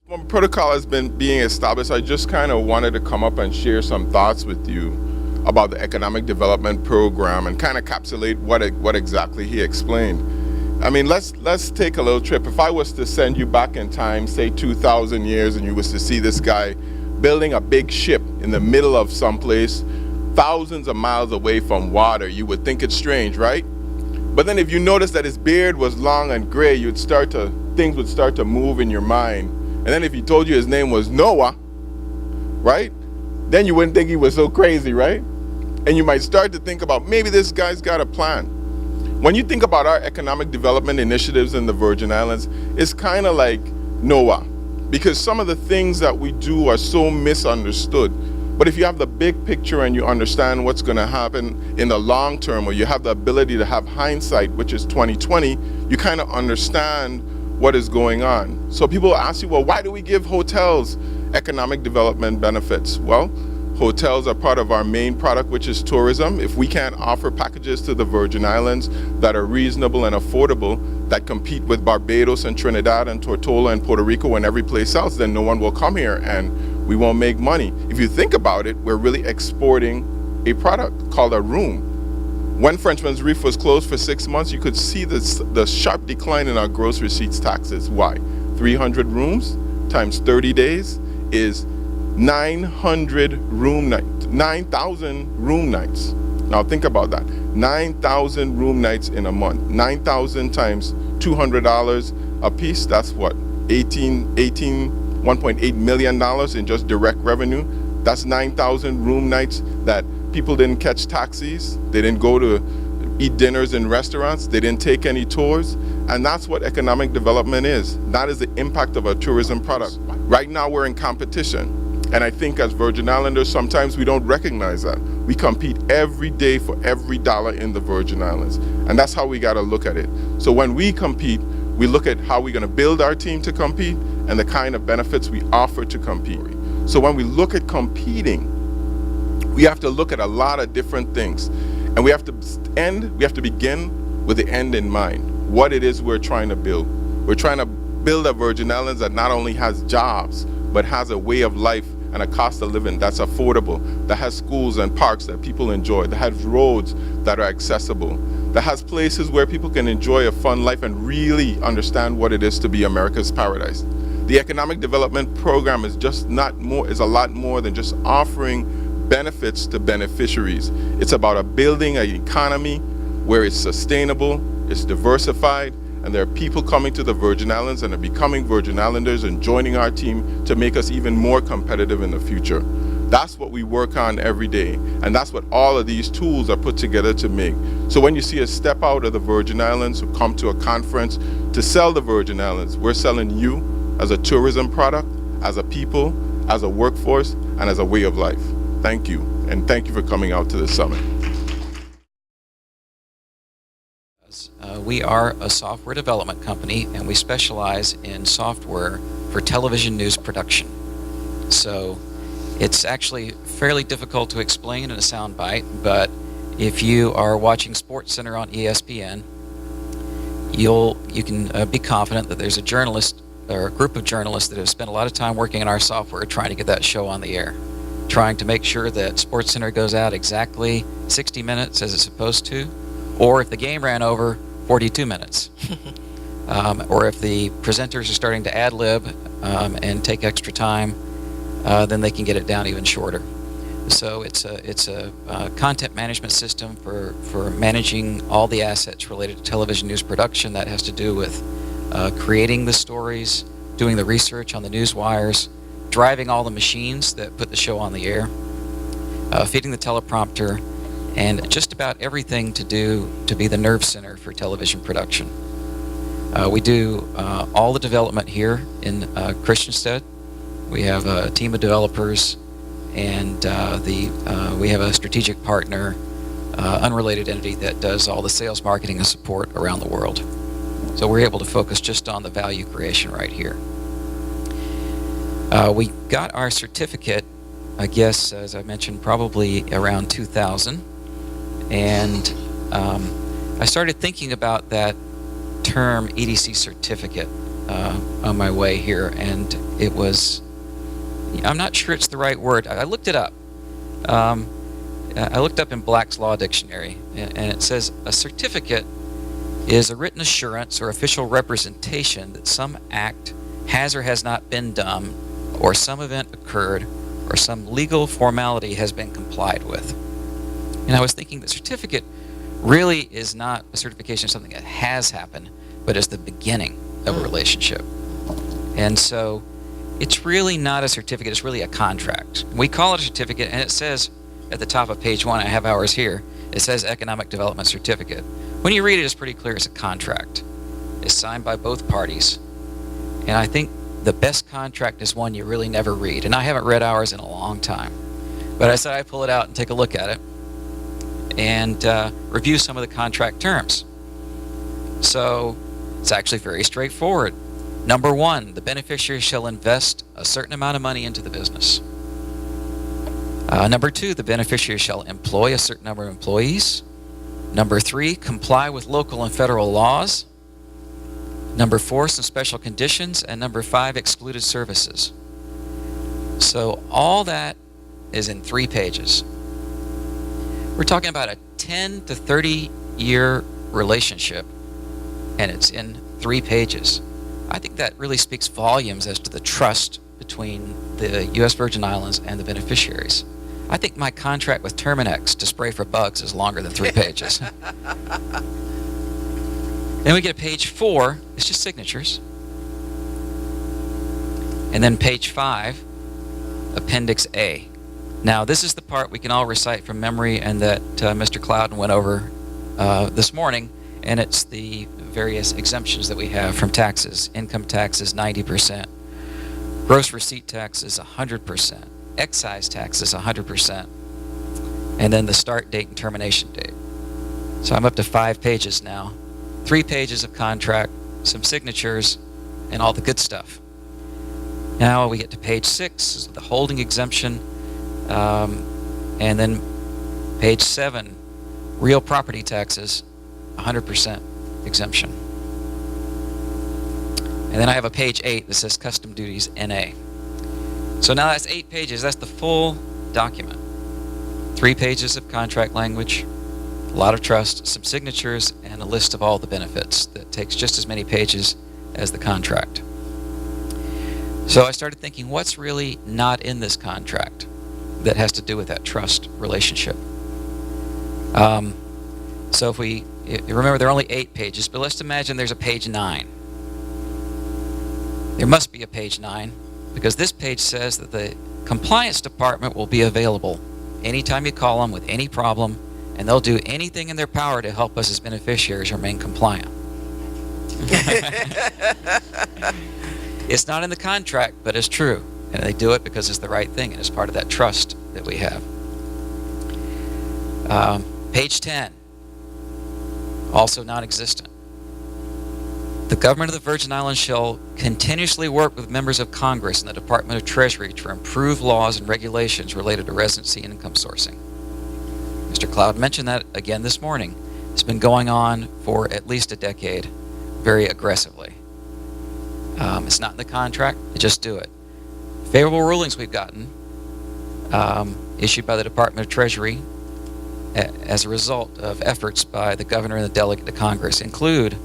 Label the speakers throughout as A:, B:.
A: When protocol has been being established, I just kind of wanted to come up and share some thoughts with you about the economic development program and kind of encapsulate what exactly he explained. I mean, let's take a little trip. If I was to send you back in time, say 2,000 years, and you was to see this guy building a big ship in the middle of someplace, thousands of miles away from water, you would think it's strange, right? But then if you notice that his beard was long and gray, things would start to move in your mind. And then if he told you his name was Noah, right? Then you wouldn't think he was so crazy, right? And you might start to think about maybe this guy's got a plan. When you think about our economic development initiatives in the Virgin Islands, it's kind of like Noah, because some of the things that we do are so misunderstood. But if you have the big picture and you understand what's going to happen in the long term, or you have the ability to have hindsight, which is 2020, you kind of understand what is going on. So people ask you, well, why do we give hotels economic development benefits? Well, hotels are part of our main product, which is tourism. If we can't offer packages to the Virgin Islands that are reasonable and affordable, that compete with Barbados and Trinidad and Tortola and Puerto Rico and every place else, then no one will come here and we won't make money. If you think about it, we're really exporting a product called a room. When Frenchman's Reef was closed for 6 months, you could see the sharp decline in our gross receipts taxes. Why? 300 rooms times 30 days is 900 room nights, 9,000 room nights. Now think about that. 9,000 room nights in a month. 9,000 times $200 a piece, that's what? $1.8 million in just direct revenue. That's 9,000 room nights that people didn't catch taxis, they didn't go to eat dinners in restaurants, they didn't take any tours, and that's what economic development is. That is the impact of a tourism product. Right now we're in competition, and I think as Virgin Islanders sometimes we don't recognize that. We compete every day for every dollar in the Virgin Islands, and that's how we got to look at it. So when we compete, we look at how we're going to build our team to compete and the kind of benefits we offer to compete. So when we look at competing, we have to look at a lot of different things, and we have to begin with the end in mind, what it is we're trying to build. We're trying to build a Virgin Islands that not only has jobs, but has a way of life and a cost of living that's affordable, that has schools and parks that people enjoy, that has roads that are accessible, that has places where people can enjoy a fun life and really understand what it is to be America's paradise. The economic development program is a lot more than just offering benefits to beneficiaries. It's about building an economy where it's sustainable, it's diversified, and there are people coming to the Virgin Islands and are becoming Virgin Islanders and joining our team to make us even more competitive in the future. That's what we work on every day, and that's what all of these tools are put together to make. So when you see us step out of the Virgin Islands or come to a conference to sell the Virgin Islands, we're selling you as a tourism product, as a people, as a workforce, and as a way of life. Thank you, and thank you for coming out to this summit.
B: We are a software development company, and we specialize in software for television news production. So it's actually fairly difficult to explain in a soundbite, but if you are watching SportsCenter on ESPN, you can be confident that there's a journalist or a group of journalists that have spent a lot of time working on our software trying to get that show on the air, trying to make sure that SportsCenter goes out exactly 60 minutes as it's supposed to, or if the game ran over, 42 minutes. Or if the presenters are starting to ad-lib and take extra time, then they can get it down even shorter. So it's a content management system for managing all the assets related to television news production. That has to do with creating the stories, doing the research on the news wires, driving all the machines that put the show on the air, feeding the teleprompter, and just about everything to be the nerve center for television production. We do all the development here in Christiansted. We have a team of developers, and we have a strategic partner, unrelated entity that does all the sales, marketing, and support around the world. So we're able to focus just on the value creation right here. We got our certificate, I guess, as I mentioned, probably around 2000. And I started thinking about that term EDC certificate. on my way here, and it was, I'm not sure it's the right word. I looked it up. I looked up in Black's Law Dictionary, and it says a certificate is a written assurance or official representation that some act has or has not been done, or some event occurred, or some legal formality has been complied with. And I was thinking the certificate really is not a certification of something that has happened, but is the beginning of a relationship. And so it's really not a certificate, it's really a contract. We call it a certificate, and it says at the top of page 1, I have ours here, it says Economic Development Certificate. When you read it, it's pretty clear it's a contract. It's signed by both parties. And I think the best contract is one you really never read. And I haven't read ours in a long time. But I said I'd pull it out and take a look at it and review some of the contract terms. So it's actually very straightforward. Number 1, the beneficiary shall invest a certain amount of money into the business. Number 2, the beneficiary shall employ a certain number of employees. Number 3, comply with local and federal laws. Number 4, some special conditions. And number 5, excluded services. So all that is in 3 pages. We're talking about a 10 to 30 year relationship, and it's in 3 pages. I think that really speaks volumes as to the trust between the U.S. Virgin Islands and the beneficiaries. I think my contract with Terminex to spray for bugs is longer than 3 pages. Then we get page 4, it's just signatures. And then page 5, Appendix A. Now this is the part we can all recite from memory and that Mr. Clouden went over this morning, and it's the various exemptions that we have from taxes. Income tax is 90%. Gross receipt tax is 100%. Excise tax is 100%. And then the start date and termination date. So I'm up to 5 pages now. 3 pages of contract, some signatures, and all the good stuff. Now we get to page 6, is the holding exemption, and then page 7, real property taxes, 100% exemption. And then I have a page 8 that says custom duties NA. So now that's 8 pages, that's the full document. 3 pages of contract language, a lot of trust, some signatures, and a list of all the benefits that takes just as many pages as the contract. So I started thinking, what's really not in this contract that has to do with that trust relationship? So if we remember, there are only 8 pages, but let's imagine there's a page 9. There must be a page 9, because this page says that the compliance department will be available anytime you call them with any problem, and they'll do anything in their power to help us as beneficiaries remain compliant. It's not in the contract, but it's true. And they do it because it's the right thing, and it's part of that trust that we have. Page 10, also non-existent. The government of the Virgin Islands shall continuously work with members of Congress and the Department of Treasury to improve laws and regulations related to residency and income sourcing. Mr. Cloud mentioned that again this morning. It's been going on for at least a decade, very aggressively. It's not in the contract, they just do it. Favorable rulings we've gotten, issued by the Department of Treasury as a result of efforts by the governor and the delegate to Congress, include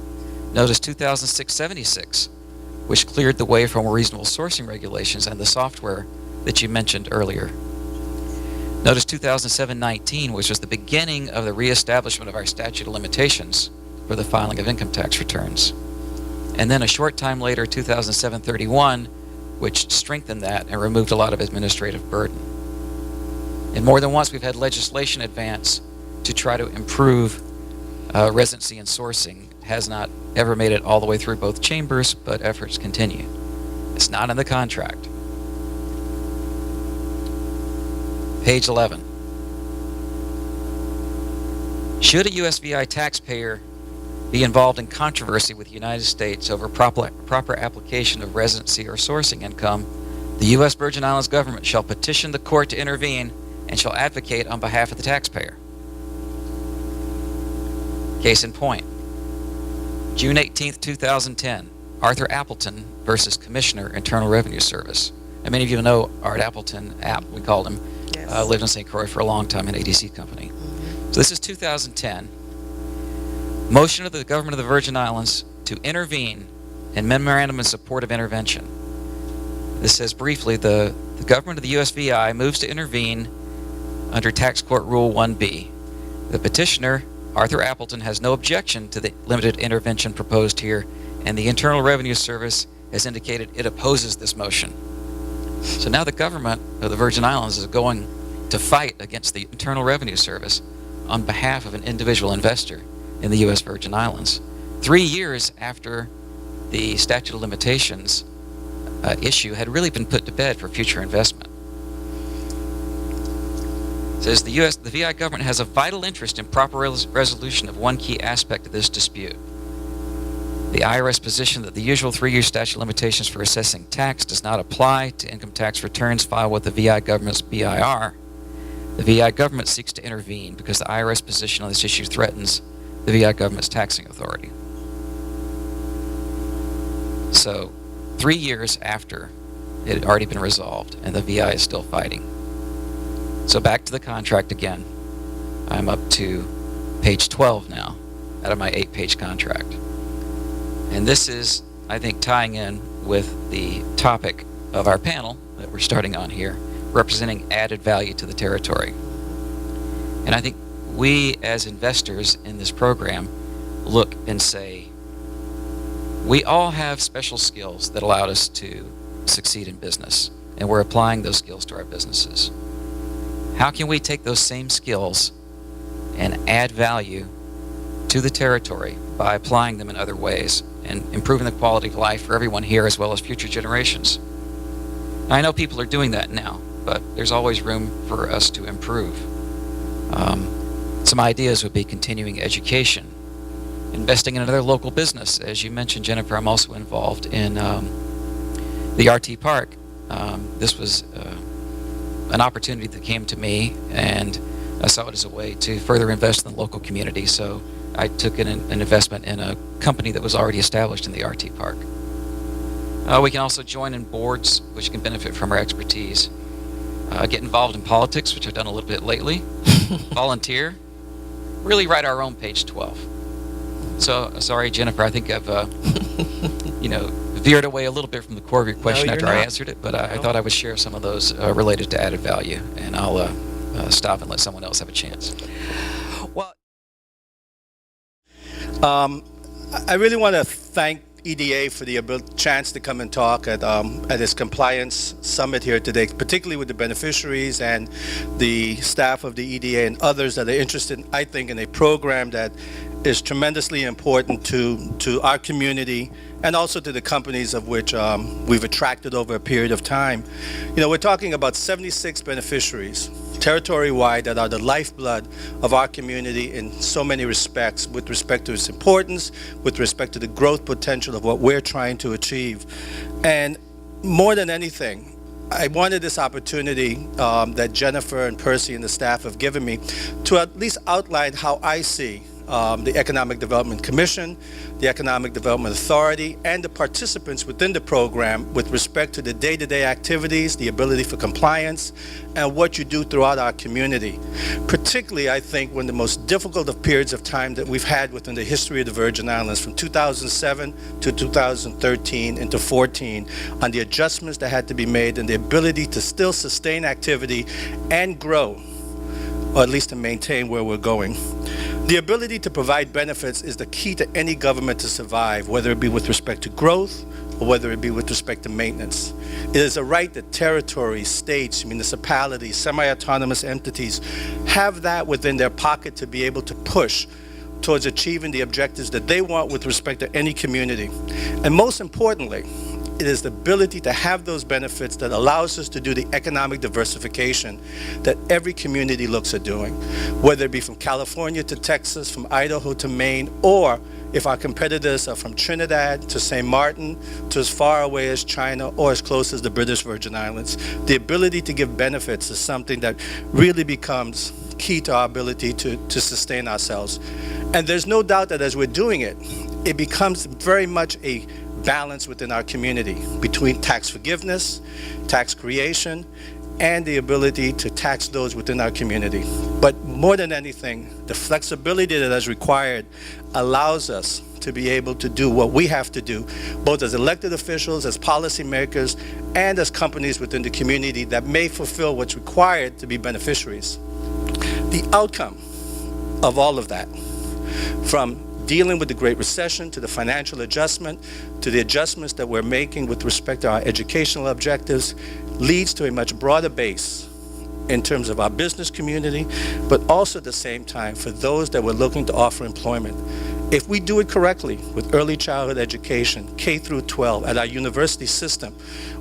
B: Notice 2006-76, which cleared the way for more reasonable sourcing regulations and the software that you mentioned earlier. Notice 2007-19, which was the beginning of the reestablishment of our statute of limitations for the filing of income tax returns. And then a short time later, 2007-31, which strengthened that and removed a lot of administrative burden. And more than once, we've had legislation advance to try to improve residency and sourcing. It has not ever made it all the way through both chambers, but efforts continue. It's not in the contract. Page 11. Should a USVI taxpayer be involved in controversy with the United States over proper application of residency or sourcing income, the U.S. Virgin Islands government shall petition the court to intervene and shall advocate on behalf of the taxpayer. Case in point, June 18th, 2010, Arthur Appleton versus Commissioner, Internal Revenue Service. And many of you know Art Appleton, App, we called him.
C: Yes.
B: Lived in St. Croix for a long time, an ADC company. So this is 2010. Motion of the government of the Virgin Islands to intervene in memorandum in support of intervention. This says briefly, the government of the USVI moves to intervene under Tax Court Rule 1B. The petitioner, Arthur Appleton, has no objection to the limited intervention proposed here, and the Internal Revenue Service has indicated it opposes this motion. So now the government of the Virgin Islands is going to fight against the Internal Revenue Service on behalf of an individual investor in the U.S. Virgin Islands, 3 years after the statute of limitations issue had really been put to bed for future investment. It says the VI government has a vital interest in proper resolution of one key aspect of this dispute. The IRS position that the usual 3-year statute of limitations for assessing tax does not apply to income tax returns filed with the VI government's BIR. The VI government seeks to intervene because the IRS position on this issue threatens the VI government's taxing authority. So, 3 years after it had already been resolved, and the VI is still fighting. So back to the contract again. I'm up to page 12 now, out of my 8-page contract. And this is, I think, tying in with the topic of our panel that we're starting on here, representing added value to the territory. And I think we, as investors in this program, look and say, we all have special skills that allowed us to succeed in business, and we're applying those skills to our businesses. How can we take those same skills and add value to the territory by applying them in other ways and improving the quality of life for everyone here as well as future generations? Now, I know people are doing that now, but there's always room for us to improve. Some ideas would be continuing education, investing in another local business. As you mentioned, Jennifer, I'm also involved in the RT Park. This was an opportunity that came to me, and I saw it as a way to further invest in the local community. So I took an investment in a company that was already established in the RT Park. We can also join in boards, which can benefit from our expertise. Get involved in politics, which I've done a little bit lately. Volunteer. Really write our own page 12. So, sorry, Jennifer, I think I've, veered away a little bit from the core of your question after I answered it, but I thought I would share some of those related to added value, and I'll stop and let someone else have a chance.
C: Well, I really want to thank EDA for the chance to come and talk at this compliance summit here today, particularly with the beneficiaries and the staff of the EDA and others that are interested, I think, in a program that is tremendously important to our community and also to the companies of which we've attracted over a period of time. We're talking about 76 beneficiaries territory-wide that are the lifeblood of our community in so many respects, with respect to its importance, with respect to the growth potential of what we're trying to achieve. And more than anything, I wanted this opportunity that Jennifer and Percy and the staff have given me to at least outline how I see the Economic Development Commission, the Economic Development Authority, and the participants within the program with respect to the day-to-day activities, the ability for compliance, and what you do throughout our community. Particularly, I think, one of the most difficult of periods of time that we've had within the history of the Virgin Islands, from 2007 to 2013 into 14, on the adjustments that had to be made and the ability to still sustain activity and grow, or at least to maintain where we're going. The ability to provide benefits is the key to any government to survive, whether it be with respect to growth or whether it be with respect to maintenance. It is a right that territories, states, municipalities, semi-autonomous entities have that within their pocket to be able to push towards achieving the objectives that they want with respect to any community. And most importantly, it is the ability to have those benefits that allows us to do the economic diversification that every community looks at doing, whether it be from California to Texas, from Idaho to Maine, or if our competitors are from Trinidad to St. Martin to as far away as China or as close as the British Virgin Islands. The ability to give benefits is something that really becomes key to our ability to sustain ourselves. And there's no doubt that as we're doing it, it becomes very much a balance within our community between tax forgiveness, tax creation, and the ability to tax those within our community. But more than anything, the flexibility that is required allows us to be able to do what we have to do, both as elected officials, as policymakers, and as companies within the community that may fulfill what's required to be beneficiaries. The outcome of all of that, from dealing with the Great Recession, to the financial adjustment, to the adjustments that we're making with respect to our educational objectives, leads to a much broader base in terms of our business community, but also at the same time for those that we're looking to offer employment. If we do it correctly with early childhood education, K through 12, at our university system,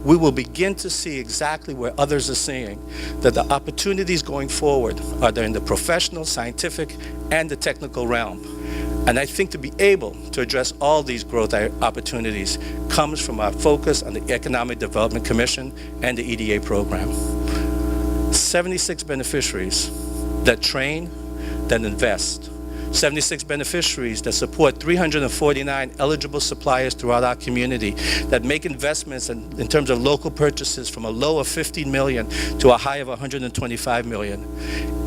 C: we will begin to see exactly where others are seeing, that the opportunities going forward are there in the professional, scientific, and the technical realm. And I think to be able to address all these growth opportunities comes from our focus on the Economic Development Commission and the EDA program. 76 beneficiaries that train, that invest. 76 beneficiaries that support 349 eligible suppliers throughout our community that make investments in terms of local purchases from a low of 15 million to a high of 125 million.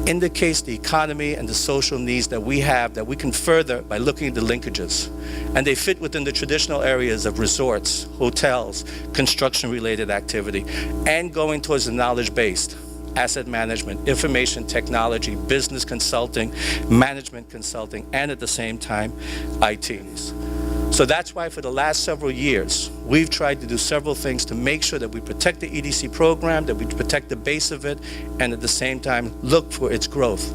C: Indicates the economy and the social needs that we have that we can further by looking at the linkages. And they fit within the traditional areas of resorts, hotels, construction-related activity, and going towards the knowledge-based. Asset management, information technology, business consulting, management consulting, and at the same time, ITs. So that's why for the last several years, we've tried to do several things to make sure that we protect the EDC program, that we protect the base of it, and at the same time, look for its growth.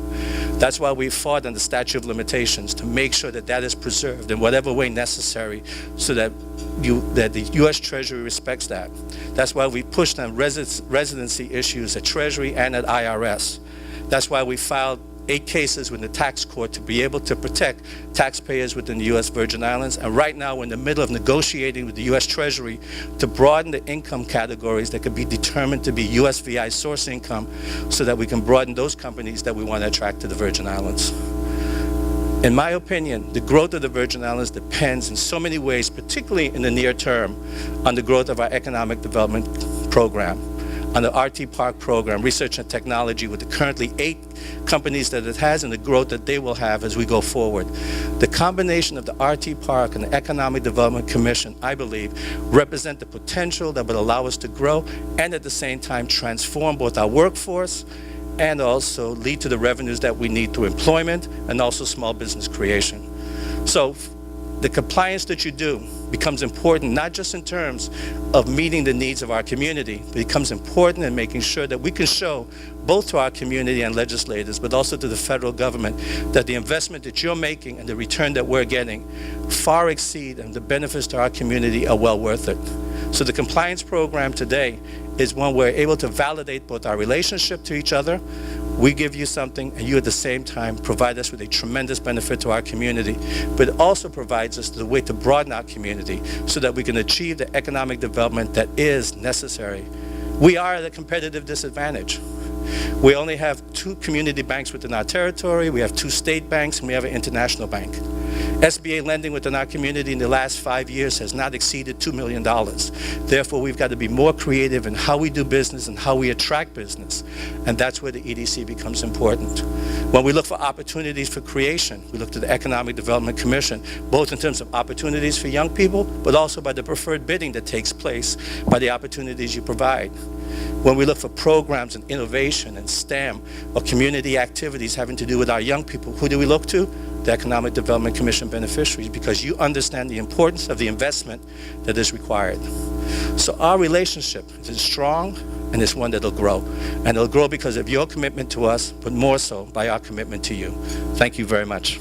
C: That's why we fought on the statute of limitations to make sure that that is preserved in whatever way necessary so that the U.S. Treasury respects that. That's why we pushed on residency issues at Treasury and at IRS. That's why we filed 8 cases with the tax court to be able to protect taxpayers within the U.S. Virgin Islands. And right now we're in the middle of negotiating with the U.S. Treasury to broaden the income categories that could be determined to be U.S. VI source income so that we can broaden those companies that we want to attract to the Virgin Islands. In my opinion, the growth of the Virgin Islands depends in so many ways, particularly in the near term, on the growth of our economic development program, on the RT Park program, research and technology, with the currently 8 companies that it has and the growth that they will have as we go forward. The combination of the RT Park and the Economic Development Commission, I believe, represent the potential that will allow us to grow and at the same time transform both our workforce and also lead to the revenues that we need through employment and also small business creation. So the compliance that you do becomes important, not just in terms of meeting the needs of our community, but it becomes important in making sure that we can show both to our community and legislators, but also to the federal government, that the investment that you're making and the return that we're getting far exceed and the benefits to our community are well worth it. So the compliance program today is one where we're able to validate both our relationship to each other. We give you something, and you at the same time provide us with a tremendous benefit to our community, but it also provides us the way to broaden our community so that we can achieve the economic development that is necessary. We are at a competitive disadvantage. We only have 2 community banks within our territory, we have 2 state banks, and we have an international bank. SBA lending within our community in the last 5 years has not exceeded $2 million. Therefore, we've got to be more creative in how we do business and how we attract business. And that's where the EDC becomes important. When we look for opportunities for creation, we look to the Economic Development Commission, both in terms of opportunities for young people, but also by the preferred bidding that takes place by the opportunities you provide. When we look for programs and innovation and STEM or community activities having to do with our young people, who do we look to? The Economic Development Commission beneficiaries, because you understand the importance of the investment that is required. So our relationship is strong, and it's one that'll grow. And it'll grow because of your commitment to us, but more so by our commitment to you. Thank you very much.